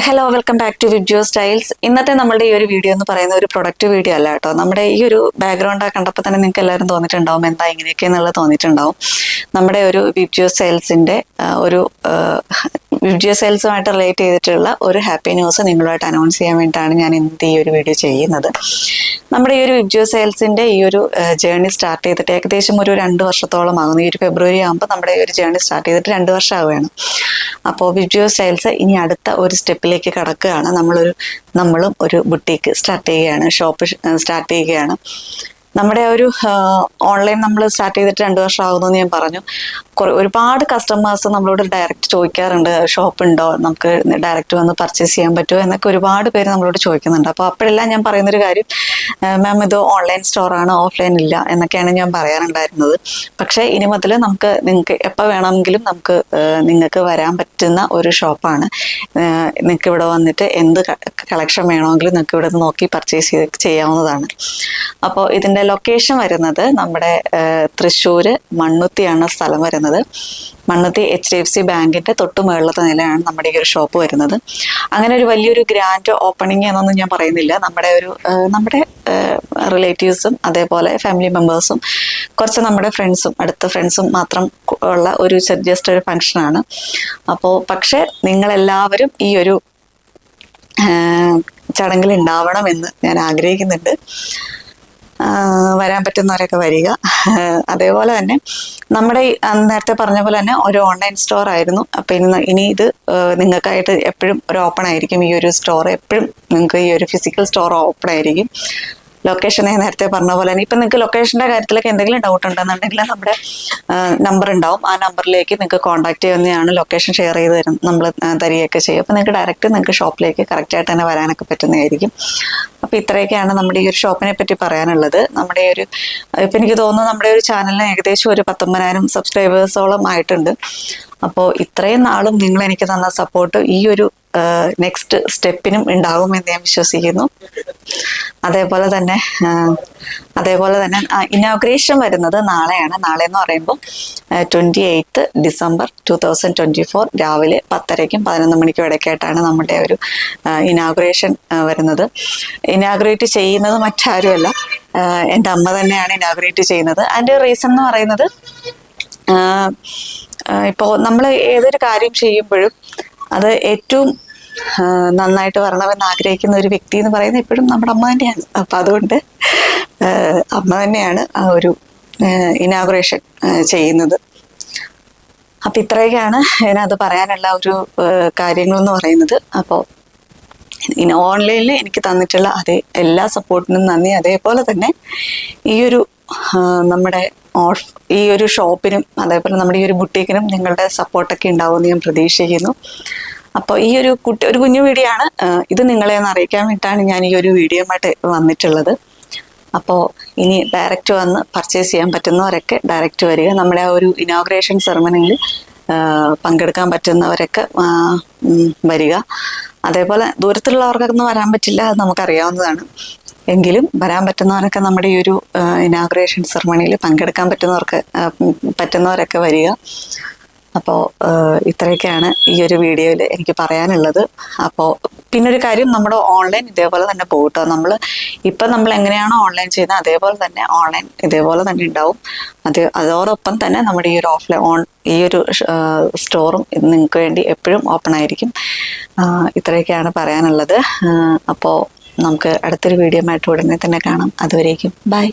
Hello, welcome back to Vibgyor Styles. ഇന്നത്തെ നമ്മുടെ ഈ ഒരു വീഡിയോ എന്ന് പറയുന്ന ഒരു പ്രൊഡക്റ്റ് വീഡിയോ അല്ല കേട്ടോ. നമ്മുടെ ഈ ഒരു ബാക്ക്ഗ്രൗണ്ട് കണ്ടപ്പോൾ തന്നെ നിങ്ങൾക്ക് എല്ലാവരും തോന്നിയിട്ടുണ്ടാവും എന്താ ഇങ്ങനെയൊക്കെ എന്നുള്ളത് തോന്നിയിട്ടുണ്ടാവും. നമ്മുടെ ഒരു വിബ്ജിയോ സ്റ്റൈൽസിൻ്റെ ഒരു വിബ്ജിയോ സ്റ്റൈൽസുമായിട്ട് റിലേറ്റ് ചെയ്തിട്ടുള്ള ഒരു ഹാപ്പി ന്യൂസ് നിങ്ങളുമായിട്ട് അനൗൺസ് ചെയ്യാൻ വേണ്ടിയിട്ടാണ് ഞാൻ ഇന്നത്തെ ഈ ഒരു വീഡിയോ ചെയ്യുന്നത്. നമ്മുടെ ഈ ഒരു വിബ്ജിയോ സ്റ്റൈൽസിൻ്റെ ഈ ഒരു ജേർണി സ്റ്റാർട്ട് ചെയ്തിട്ട് ഏകദേശം ഒരു 2 വർഷത്തോളം ആകുന്നു. ഈ ഒരു ഫെബ്രുവരി ആകുമ്പോൾ നമ്മുടെ ഈ ഒരു ജേർണി സ്റ്റാർട്ട് ചെയ്തിട്ട് 2 വർഷം ആവുകയാണ്. അപ്പോൾ വിബ്ജിയോ സ്റ്റൈൽസ് ഇനി അടുത്ത ഒരു സ്റ്റെപ്പിലേക്ക് കടക്കുകയാണ്. നമ്മളും ഒരു ബുട്ടീക്ക് സ്റ്റാർട്ട് ചെയ്യുകയാണ്, ഷോപ്പ് സ്റ്റാർട്ട് ചെയ്യുകയാണ്. നമ്മുടെ ഒരു ഓൺലൈൻ നമ്മൾ സ്റ്റാർട്ട് ചെയ്തിട്ട് 2 വർഷം ആകുമെന്ന് ഞാൻ പറഞ്ഞു. ഒരുപാട് കസ്റ്റമേഴ്സ് നമ്മളോട് ഡയറക്റ്റ് ചോദിക്കാറുണ്ട്, ഷോപ്പ് ഉണ്ടോ, നമുക്ക് ഡയറക്റ്റ് വന്ന് പർച്ചേസ് ചെയ്യാൻ പറ്റുമോ എന്നൊക്കെ ഒരുപാട് പേര് നമ്മളോട് ചോദിക്കുന്നുണ്ട്. അപ്പോൾ അപ്പോഴെല്ലാം ഞാൻ പറയുന്നൊരു കാര്യം, മാം ഇത് ഓൺലൈൻ സ്റ്റോറാണ്, ഓഫ്ലൈൻ ഇല്ല എന്നൊക്കെയാണ് ഞാൻ പറയാറുണ്ടായിരുന്നത്. പക്ഷേ ഇനി മുതൽ നിങ്ങൾക്ക് എപ്പോൾ വേണമെങ്കിലും നിങ്ങൾക്ക് വരാൻ പറ്റുന്ന ഒരു ഷോപ്പാണ്. നിങ്ങൾക്ക് ഇവിടെ വന്നിട്ട് എന്ത് കളക്ഷൻ വേണമെങ്കിലും നിങ്ങൾക്ക് ഇവിടെ നോക്കി പർച്ചേസ് ചെയ്യാവുന്നതാണ്. അപ്പോൾ ഇതിൻ്റെ ലൊക്കേഷൻ വരുന്നത് നമ്മുടെ തൃശ്ശൂർ മണ്ണുത്തിയാണ് സ്ഥലം വരുന്നത്. മണ്ണുത്തി HDFC ബാങ്കിൻ്റെ തൊട്ട് മുകളിലത്തെ നിലയാണ് നമ്മുടെ ഈ ഒരു ഷോപ്പ് വരുന്നത്. അങ്ങനെ ഒരു വലിയൊരു ഗ്രാൻഡ് ഓപ്പണിംഗ് എന്നൊന്നും ഞാൻ പറയുന്നില്ല. നമ്മുടെ റിലേറ്റീവ്സും അതേപോലെ ഫാമിലി മെമ്പേഴ്സും കുറച്ച് നമ്മുടെ ഫ്രണ്ട്സും അടുത്ത ഫ്രണ്ട്സും മാത്രം ഉള്ള ഒരു ജസ്റ്റ് ഒരു ഫങ്ഷനാണ്. അപ്പോൾ പക്ഷേ നിങ്ങളെല്ലാവരും ഈ ഒരു ചടങ്ങിൽ ഉണ്ടാവണമെന്ന് ഞാൻ ആഗ്രഹിക്കുന്നുണ്ട്. വരാൻ പറ്റുന്നവരൊക്കെ വരിക. അതേപോലെ തന്നെ നമ്മുടെ നേരത്തെ പറഞ്ഞ പോലെ തന്നെ ഒരു ഓൺലൈൻ സ്റ്റോർ ആയിരുന്നു. അപ്പം ഇനി ഇത് നിങ്ങൾക്കായിട്ട് എപ്പോഴും ഒരു ഓപ്പൺ ആയിരിക്കും. ഈ ഒരു സ്റ്റോർ എപ്പോഴും നിങ്ങൾക്ക് ഈ ഒരു ഫിസിക്കൽ സ്റ്റോർ ഓപ്പൺ ആയിരിക്കും. ലൊക്കേഷൻ നേരത്തെ പറഞ്ഞ പോലെ തന്നെ ഇപ്പം നിങ്ങൾക്ക് ലൊക്കേഷൻ്റെ കാര്യത്തിലൊക്കെ എന്തെങ്കിലും ഡൗട്ട് ഉണ്ടെന്നുണ്ടെങ്കിൽ നമ്മുടെ നമ്പർ ഉണ്ടാവും. ആ നമ്പറിലേക്ക് നിങ്ങൾക്ക് കോൺടാക്ട് ചെയ്യുന്നതാണ്. ലൊക്കേഷൻ ഷെയർ ചെയ്ത് നമ്മൾ തരികയൊക്കെ ചെയ്യും. അപ്പോൾ നിങ്ങൾക്ക് ഷോപ്പിലേക്ക് കറക്റ്റായിട്ട് തന്നെ വരാനൊക്കെ പറ്റുന്നതായിരിക്കും. അപ്പോൾ ഇത്രയൊക്കെയാണ് നമ്മുടെ ഈ ഒരു ഷോപ്പിനെ പറ്റി പറയാനുള്ളത്. നമ്മുടെ ഒരു ഇപ്പം എനിക്ക് തോന്നുന്നു നമ്മുടെ ഒരു ചാനലിന് ഏകദേശം ഒരു 19,000 സബ്സ്ക്രൈബേഴ്സോളം ആയിട്ടുണ്ട്. അപ്പോൾ ഇത്രയും നാളും നിങ്ങൾ എനിക്ക് തന്ന സപ്പോർട്ട് ഈ ഒരു നെക്സ്റ്റ് സ്റ്റെപ്പിനും ഉണ്ടാകുമെന്ന് ഞാൻ വിശ്വസിക്കുന്നു. അതേപോലെ തന്നെ ഇനോഗ്രേഷൻ വരുന്നത് നാളെയാണ്. നാളെ എന്ന് പറയുമ്പോൾ 28 ഡിസംബർ 2024 രാവിലെ 10:30ക്കും 11 മണിക്കും ഇടയ്ക്കായിട്ടാണ് നമ്മുടെ ഒരു ഇനോഗ്രേഷൻ വരുന്നത്. ഇനോഗ്രേറ്റ് ചെയ്യുന്നത് മറ്റാരുമല്ല, എൻ്റെ അമ്മ തന്നെയാണ് ഇനോഗ്രേറ്റ് ചെയ്യുന്നത്. അതിൻ്റെ റീസൺ എന്ന് പറയുന്നത്, ഇപ്പോൾ നമ്മൾ ഏതൊരു കാര്യം ചെയ്യുമ്പോഴും അത് ഏറ്റവും നന്നായിട്ട് വരണമെന്ന് ആഗ്രഹിക്കുന്ന ഒരു വ്യക്തി എന്ന് പറയുന്നത് എപ്പോഴും നമ്മുടെ അമ്മ തന്നെയാണ്. അപ്പം അതുകൊണ്ട് അമ്മ തന്നെയാണ് ആ ഒരു ഇനാഗുറേഷൻ ചെയ്യുന്നത്. അപ്പം ഇത്രയൊക്കെയാണ് ഇതിനകത്ത് പറയാനുള്ള ഒരു കാര്യങ്ങളെന്ന് പറയുന്നത്. അപ്പോൾ ഓൺലൈനിൽ എനിക്ക് തന്നിട്ടുള്ള എല്ലാ സപ്പോർട്ടിനും നന്ദി. അതേപോലെ തന്നെ ഈ ഒരു നമ്മുടെ ഈ ഒരു ഷോപ്പിനും അതേപോലെ നമ്മുടെ ഈ ഒരു ബുട്ടീക്കിനും നിങ്ങളുടെ സപ്പോർട്ടൊക്കെ ഉണ്ടാവുമെന്ന് ഞാൻ പ്രതീക്ഷിക്കുന്നു. അപ്പോൾ ഈ ഒരു കുഞ്ഞു വീഡിയോ ആണ്. ഇത് നിങ്ങളെ ഒന്ന് അറിയിക്കാൻ വേണ്ടിയിട്ടാണ് ഞാൻ ഈ ഒരു വീഡിയോയുമായിട്ട് വന്നിട്ടുള്ളത്. അപ്പോൾ ഇനി ഡയറക്റ്റ് വന്ന് പർച്ചേസ് ചെയ്യാൻ പറ്റുന്നവരൊക്കെ ഡയറക്റ്റ് വരിക. നമ്മുടെ ആ ഒരു ഇനോഗ്രേഷൻ സെറമണിയിൽ പങ്കെടുക്കാൻ പറ്റുന്നവരൊക്കെ വരിക. അതേപോലെ ദൂരത്തുള്ളവർക്കൊന്നും വരാൻ പറ്റില്ല, അത് നമുക്കറിയാവുന്നതാണ്. എങ്കിലും വരാൻ പറ്റുന്നവരൊക്കെ നമ്മുടെ ഈ ഒരു ഇനാഗുറേഷൻ സെറമണിയിൽ പങ്കെടുക്കാൻ പറ്റുന്നവരൊക്കെ വരിക. അപ്പോൾ ഇത്രയൊക്കെയാണ് ഈ ഒരു വീഡിയോയിൽ എനിക്ക് പറയാനുള്ളത്. അപ്പോൾ പിന്നൊരു കാര്യം, നമ്മുടെ ഓൺലൈൻ ഇതേപോലെ തന്നെ പോകട്ടോ. നമ്മൾ എങ്ങനെയാണോ ഓൺലൈൻ ചെയ്യുന്നത് അതേപോലെ തന്നെ ഓൺലൈൻ ഇതേപോലെ തന്നെ ഉണ്ടാവും. അതോടൊപ്പം തന്നെ നമ്മുടെ ഈ ഒരു ഈ ഒരു സ്റ്റോറും നിങ്ങൾക്ക് വേണ്ടി എപ്പോഴും ഓപ്പൺ ആയിരിക്കും. ഇത്രയൊക്കെയാണ് പറയാനുള്ളത്. അപ്പോൾ നമുക്ക് അടുത്തൊരു വീഡിയോ ആയിട്ട് ഉടനെ തന്നെ കാണാം. അതുവരേക്കും ബൈ.